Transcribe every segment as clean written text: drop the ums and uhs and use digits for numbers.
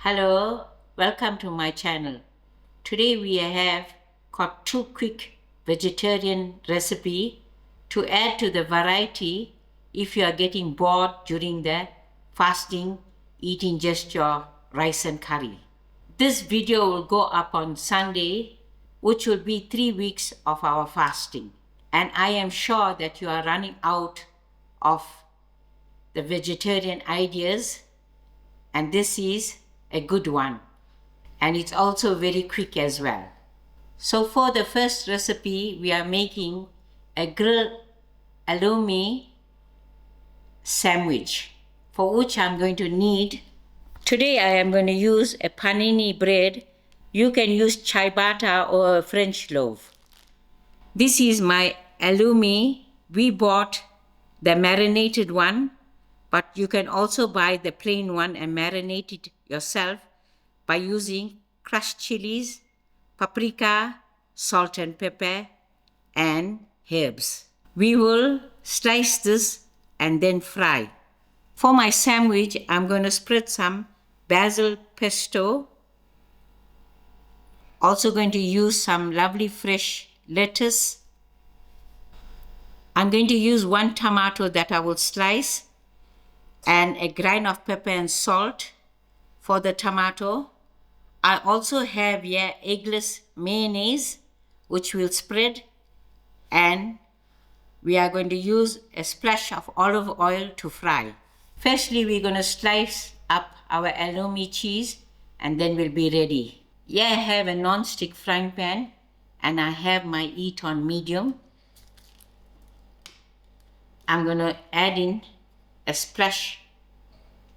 Hello, welcome to my channel. Today we have got two quick vegetarian recipe to add to the variety if you are getting bored during the fasting eating just your rice and curry. This video will go up on Sunday, which will be 3 weeks of our fasting. And I am sure that you are running out of the vegetarian ideas, and this is a good one, and it's also very quick as well. So for the first recipe, we are making a grilled halloumi sandwich, for which I'm going to need, today I am going to use a Panini bread. You can use ciabatta or a French loaf. This is my halloumi. We bought the marinated one, but you can also buy the plain one and marinate it yourself by using crushed chilies, paprika, salt and pepper, and herbs. We will slice this and then fry. For my sandwich, I'm going to spread some basil pesto. Also going to use some lovely fresh lettuce. I'm going to use 1 tomato that I will slice and a grain of pepper and salt for the tomato. I also have here eggless mayonnaise, which we'll spread, and we are going to use a splash of olive oil to fry. Firstly, we're going to slice up our halloumi cheese and then we'll be ready. Here I have a non-stick frying pan and I have my heat on medium. I'm going to add in a splash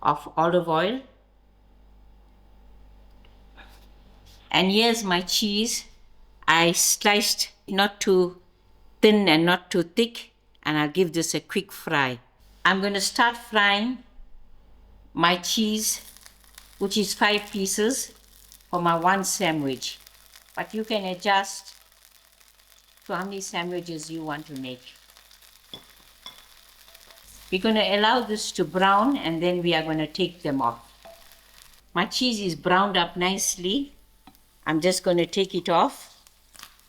of olive oil. And here's my cheese. I sliced not too thin and not too thick, and I'll give this a quick fry. I'm going to start frying my cheese, which is 5 pieces for my one sandwich. But you can adjust to how many sandwiches you want to make. We're going to allow this to brown and then we are going to take them off. My cheese is browned up nicely. I'm just going to take it off.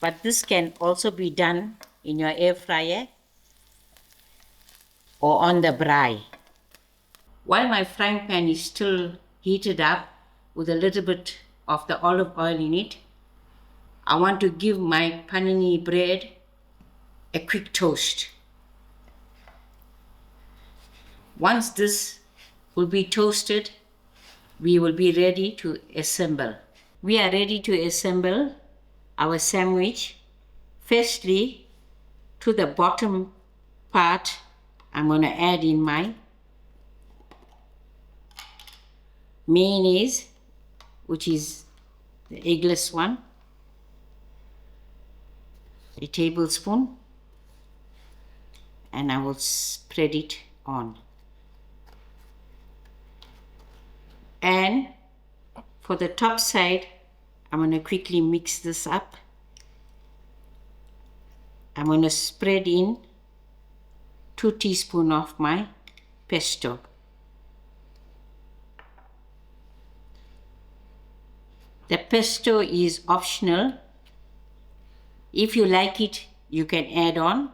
But this can also be done in your air fryer or on the braai. While my frying pan is still heated up with a little bit of the olive oil in it, I want to give my Panini bread a quick toast. Once this will be toasted, we will be ready to assemble. We are ready to assemble our sandwich. Firstly, to the bottom part, I'm going to add in my mayonnaise, which is the eggless one, a tablespoon, and I will spread it on. And for the top side, I'm going to quickly mix this up. I'm going to spread in 2 teaspoons of my pesto. The pesto is optional. If you like it, you can add on.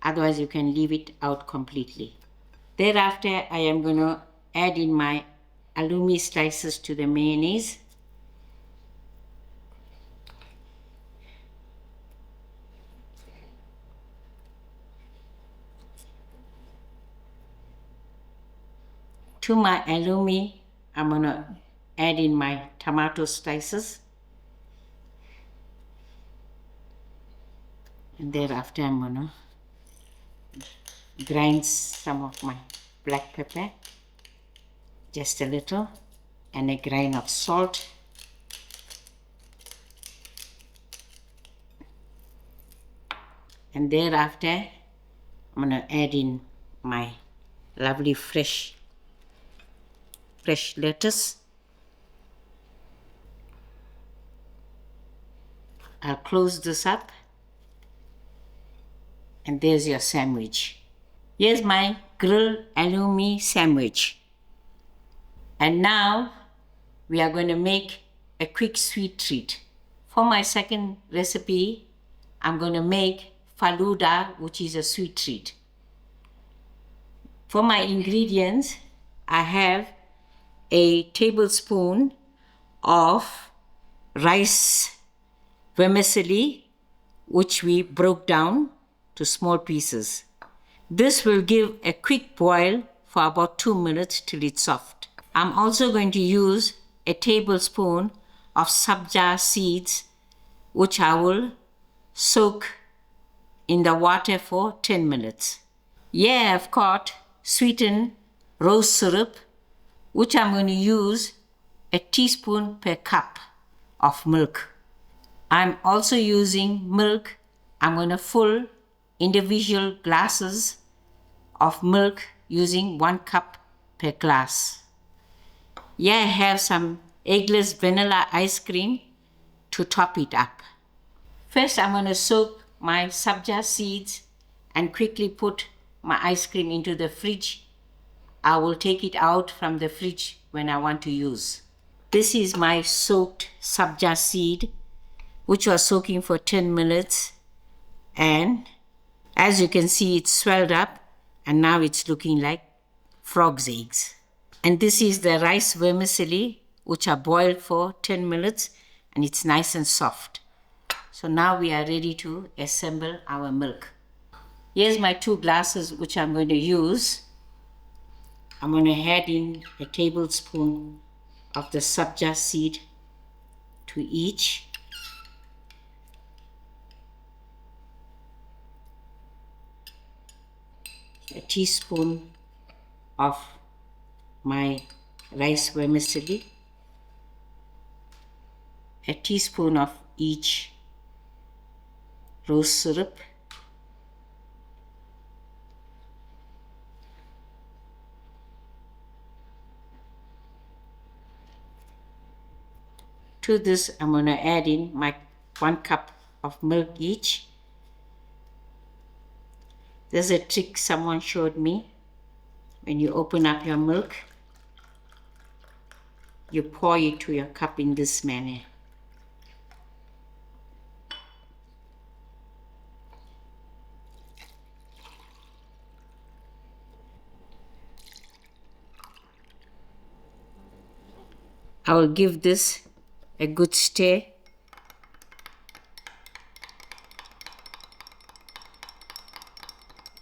Otherwise, you can leave it out completely. Thereafter, I am going to add in my halloumi slices to the mayonnaise. To my halloumi, I'm going to add in my tomato slices. And thereafter, I'm going to grind some of my black pepper, just a little, and a grain of salt. And thereafter, I'm going to add in my lovely fresh lettuce. I'll close this up, and there's your sandwich. Here's my grilled halloumi sandwich. And now we are going to make a quick sweet treat. For my second recipe, I'm going to make Falooda, which is a sweet treat. For my ingredients, I have a tablespoon of rice vermicelli, which we broke down to small pieces. This will give a quick boil for about 2 minutes till it's soft. I'm also going to use a tablespoon of sabja seeds, which I will soak in the water for 10 minutes. Here I've got sweetened rose syrup, which I'm going to use a teaspoon per cup of milk. I'm also using milk. I'm going to fill individual glasses of milk using 1 cup per glass. Here I have some eggless vanilla ice cream to top it up. First, I'm going to soak my sabja seeds and quickly put my ice cream into the fridge. I will take it out from the fridge when I want to use. This is my soaked sabja seed, which was soaking for 10 minutes. And as you can see, it's swelled up and now it's looking like frog's eggs. And this is the rice vermicelli, which I boiled for 10 minutes and it's nice and soft. So now we are ready to assemble our milk. Here's my 2 glasses which I'm going to use. I'm going to add in a tablespoon of the sabja seed to each. A teaspoon of my rice vermicelli. A teaspoon of each rose syrup. To this, I'm going to add in my 1 cup of milk each. There's a trick someone showed me. When you open up your milk, you pour it to your cup in this manner. I will give this a good stir.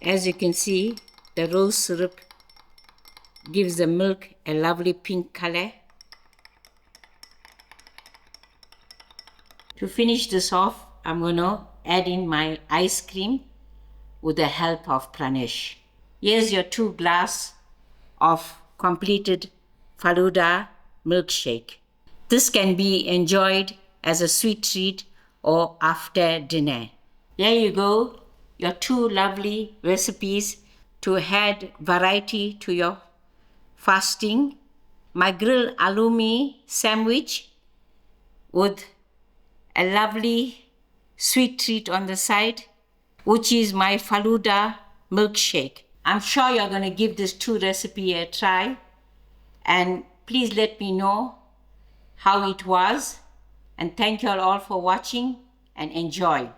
As you can see, the rose syrup gives the milk a lovely pink color. To finish this off, I'm going to add in my ice cream with the help of Pranesh. Here's your 2 glasses of completed Falooda milkshake. This can be enjoyed as a sweet treat or after dinner. There you go, your 2 lovely recipes to add variety to your fasting. My grilled halloumi sandwich with a lovely sweet treat on the side, which is my Falooda milkshake. I'm sure you're going to give this 2 recipe a try, and please let me know how it was. And thank you all for watching and enjoy.